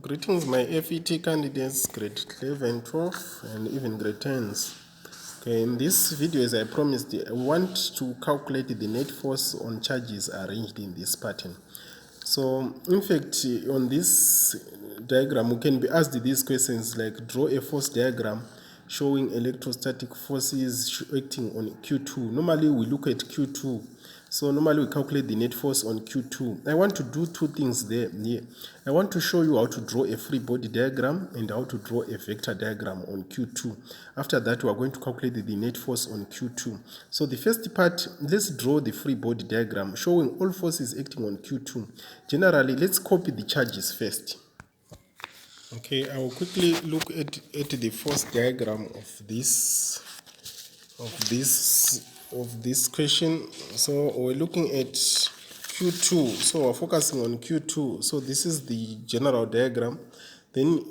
Greetings my FET candidates, grade 11, 12 and even grade 10s. Okay, in this video, as I promised, I want to calculate the net force on charges arranged in this pattern. So in fact, on this diagram we can be asked these questions like draw a force diagram showing electrostatic forces acting on Q2. Normally we look at Q2. So normally we calculate the net force on Q2. I want to do two things there. I want to show you how to draw a free body diagram and how to draw a vector diagram on Q2. After that, we are going to calculate the net force on Q2. So the first part, let's draw the free body diagram showing all forces acting on Q2. Generally, let's copy the charges first. Okay, I will quickly look at the force diagram of this question. So we're looking at Q2. So we're focusing on Q2. So this is the general diagram. Then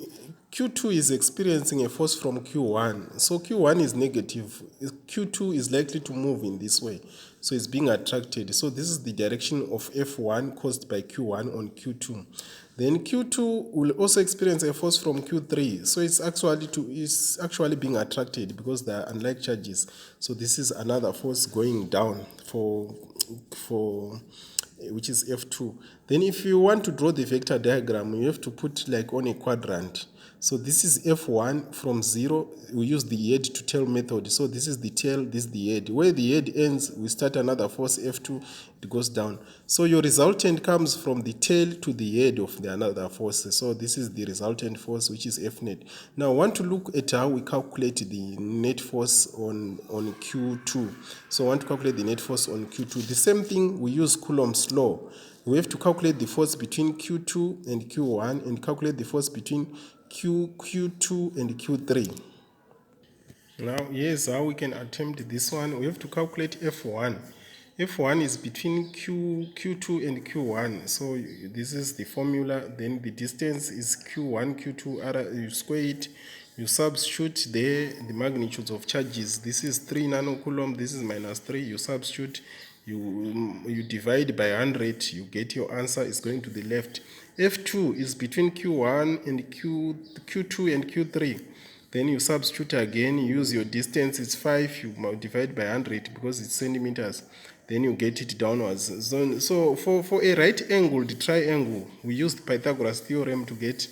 Q2 is experiencing a force from Q1. So Q1 is negative. Q2 is likely to move in this way. So it's being attracted. So this is the direction of F1 caused by Q1 on Q2. Then Q2 will also experience a force from Q3. So it's actually being attracted because they are unlike charges. So this is another force going down for which is F2. Then if you want to draw the vector diagram, you have to put like on a quadrant. So this is F1 from 0. We use the head to tail method. So this is the tail, this is the head. Where the head ends, we start another force F2, it goes down. So your resultant comes from the tail to the head of the another force. So this is the resultant force, which is F net. Now I want to look at how we calculate the net force on Q2. So I want to calculate the net force on Q2. The same thing, we use Coulomb's law. We have to calculate the force between Q2 and Q1 and calculate the force between Q2 and Q3. Now, here's how we can attempt this one. We have to calculate F1. F1 is between Q2 and Q1. So this is the formula. Then the distance is Q1, Q2, you square it. You substitute there the magnitudes of charges. This is 3 nanocoulomb. This is minus 3. You substitute. You divide by 100. You get your answer. It's going to the left. F2 is between Q1 and Q2 and Q3. Then you substitute again, you use your distance, it's 5, you divide by 100 because it's centimeters. Then you get it downwards. So for a right-angled triangle, we used Pythagoras theorem to get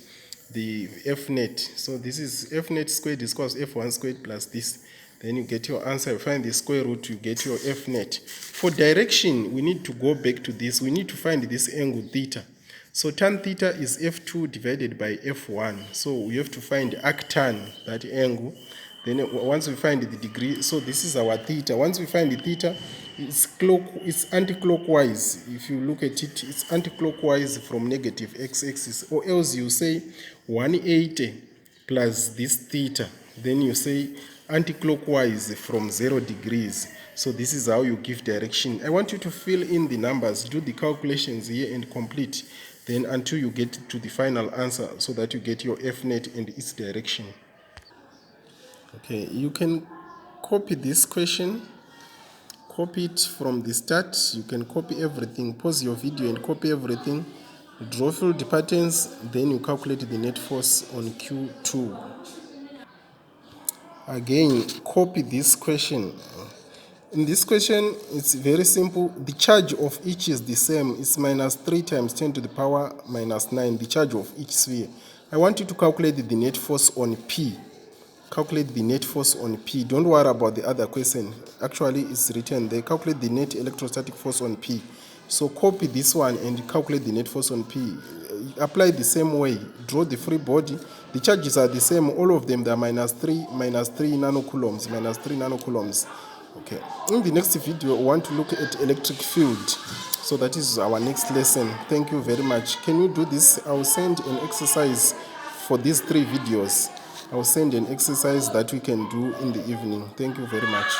the F net. So this is F net squared is equals F1 squared plus this. Then you get your answer, you find the square root, you get your F net. For direction, we need to go back to this. We need to find this angle theta. So tan theta is F2 divided by F1. So we have to find arctan, that angle. Then once we find the degree, so this is our theta. Once we find the theta, it's anti-clockwise. If you look at it, it's anti-clockwise from negative x-axis. Or else you say 180 plus this theta. Then you say anti-clockwise from 0 degrees. So this is how you give direction. I want you to fill in the numbers, do the calculations here and complete. Then until you get to the final answer so that you get your F net and its direction. Okay, you can copy this question, copy it from the start. You can copy everything, pause your video and copy everything, draw field patterns, then you calculate the net force on Q2. Again, copy this question. In this question, it's very simple. The charge of each is the same. It's minus 3 times 10 to the power minus 9, the charge of each sphere. I want you to calculate the net force on P. Calculate the net force on P. Don't worry about the other question. Actually, it's written there. Calculate the net electrostatic force on P. So copy this one and calculate the net force on P. Apply the same way. Draw the free body. The charges are the same. All of them, they are minus 3 nanocoulombs, minus 3 nanocoulombs. Okay. In the next video, we want to look at electric field. So that is our next lesson. Thank you very much. Can you do this? I will send an exercise for these 3 videos. I will send an exercise that we can do in the evening. Thank you very much.